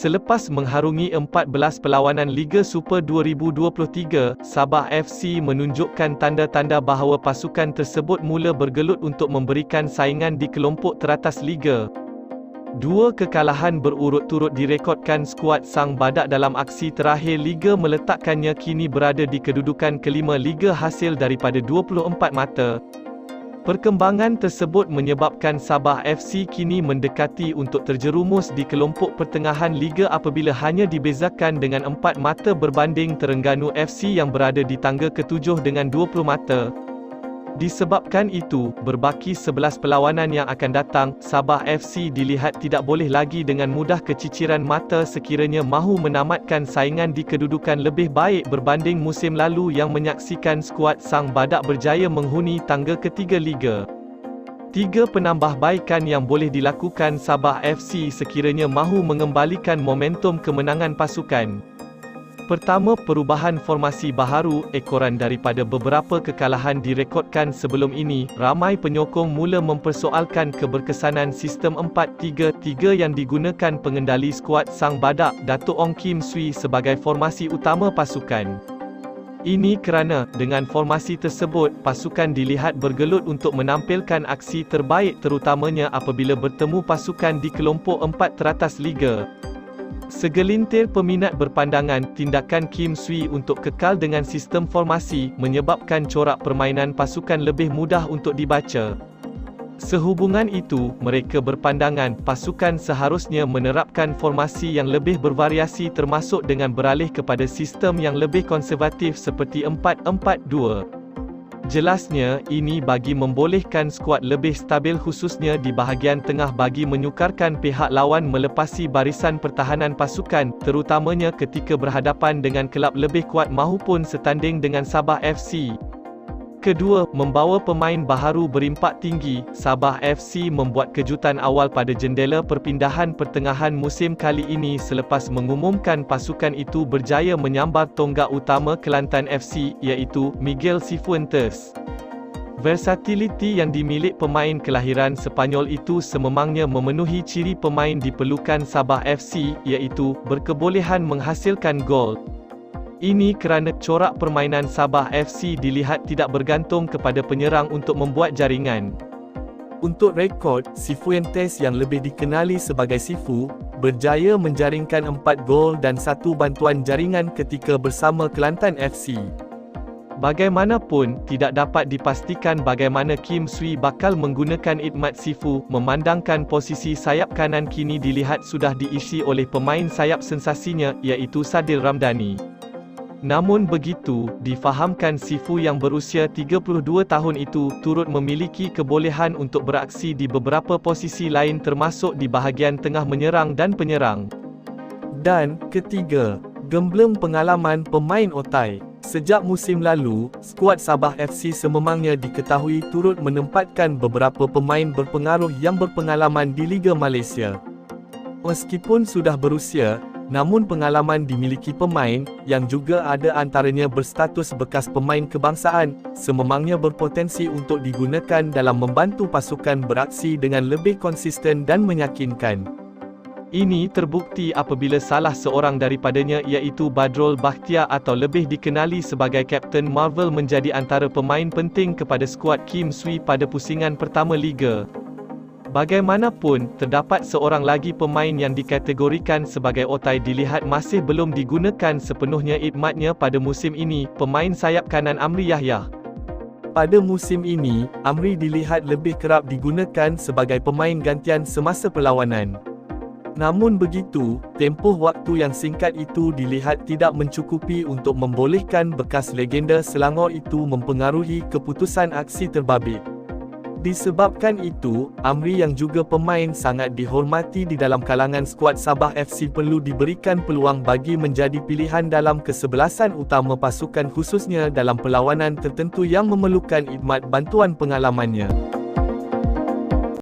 Selepas mengharungi 14 perlawanan Liga Super 2023, Sabah FC menunjukkan tanda-tanda bahawa pasukan tersebut mula bergelut untuk memberikan saingan di kelompok teratas Liga. Dua kekalahan berurut-turut direkodkan skuad Sang Badak dalam aksi terakhir Liga meletakkannya kini berada di kedudukan kelima Liga hasil daripada 24 mata. Perkembangan tersebut menyebabkan Sabah FC kini mendekati untuk terjerumus di kelompok pertengahan Liga apabila hanya dibezakan dengan 4 mata berbanding Terengganu FC yang berada di tangga ke-7 dengan 20 mata. Disebabkan itu, berbaki 11 perlawanan yang akan datang, Sabah FC dilihat tidak boleh lagi dengan mudah keciciran mata sekiranya mahu menamatkan saingan di kedudukan lebih baik berbanding musim lalu yang menyaksikan skuad Sang Badak berjaya menghuni tangga ketiga Liga. 3 penambahbaikan yang boleh dilakukan Sabah FC sekiranya mahu mengembalikan momentum kemenangan pasukan. Pertama, perubahan formasi baharu. Ekoran daripada beberapa kekalahan direkodkan sebelum ini, ramai penyokong mula mempersoalkan keberkesanan sistem 4-3-3 yang digunakan pengendali skuad Sang Badak, Datuk Ong Kim Swee sebagai formasi utama pasukan. Ini kerana, dengan formasi tersebut, pasukan dilihat bergelut untuk menampilkan aksi terbaik terutamanya apabila bertemu pasukan di kelompok 4 teratas Liga. Segelintir peminat berpandangan, tindakan Kim Swee untuk kekal dengan sistem formasi, menyebabkan corak permainan pasukan lebih mudah untuk dibaca. Sehubungan itu, mereka berpandangan, pasukan seharusnya menerapkan formasi yang lebih bervariasi termasuk dengan beralih kepada sistem yang lebih konservatif seperti 4-4-2. Jelasnya, ini bagi membolehkan skuad lebih stabil khususnya di bahagian tengah bagi menyukarkan pihak lawan melepasi barisan pertahanan pasukan, terutamanya ketika berhadapan dengan kelab lebih kuat mahupun setanding dengan Sabah FC. Kedua, membawa pemain baharu berimpak tinggi, Sabah FC membuat kejutan awal pada jendela perpindahan pertengahan musim kali ini selepas mengumumkan pasukan itu berjaya menyambar tonggak utama Kelantan FC, iaitu Miguel Cifuentes. Versatiliti yang dimiliki pemain kelahiran Sepanyol itu sememangnya memenuhi ciri pemain diperlukan Sabah FC, iaitu berkebolehan menghasilkan gol. Ini kerana corak permainan Sabah FC dilihat tidak bergantung kepada penyerang untuk membuat jaringan. Untuk rekod, Cifuentes yang lebih dikenali sebagai Cifu, berjaya menjaringkan 4 gol dan 1 bantuan jaringan ketika bersama Kelantan FC. Bagaimanapun, tidak dapat dipastikan bagaimana Kim Swee bakal menggunakan Idmat Cifu, memandangkan posisi sayap kanan kini dilihat sudah diisi oleh pemain sayap sensasinya, iaitu Sadil Ramdhani. Namun begitu, difahamkan Cifu yang berusia 32 tahun itu, turut memiliki kebolehan untuk beraksi di beberapa posisi lain termasuk di bahagian tengah menyerang dan penyerang. Dan, ketiga, gembleng pengalaman pemain otai. Sejak musim lalu, skuad Sabah FC sememangnya diketahui turut menempatkan beberapa pemain berpengaruh yang berpengalaman di Liga Malaysia. Meskipun sudah berusia, namun pengalaman dimiliki pemain, yang juga ada antaranya berstatus bekas pemain kebangsaan, sememangnya berpotensi untuk digunakan dalam membantu pasukan beraksi dengan lebih konsisten dan meyakinkan. Ini terbukti apabila salah seorang daripadanya iaitu Badrul Bakhtiar atau lebih dikenali sebagai Kapten Marvel menjadi antara pemain penting kepada skuad Kim Swee pada pusingan pertama Liga. Bagaimanapun, terdapat seorang lagi pemain yang dikategorikan sebagai otai dilihat masih belum digunakan sepenuhnya idmatnya pada musim ini, pemain sayap kanan Amri Yahya. Pada musim ini, Amri dilihat lebih kerap digunakan sebagai pemain gantian semasa perlawanan. Namun begitu, tempoh waktu yang singkat itu dilihat tidak mencukupi untuk membolehkan bekas legenda Selangor itu mempengaruhi keputusan aksi terbabit. Disebabkan itu, Amri yang juga pemain sangat dihormati di dalam kalangan skuad Sabah FC perlu diberikan peluang bagi menjadi pilihan dalam kesebelasan utama pasukan khususnya dalam perlawanan tertentu yang memerlukan idmat bantuan pengalamannya.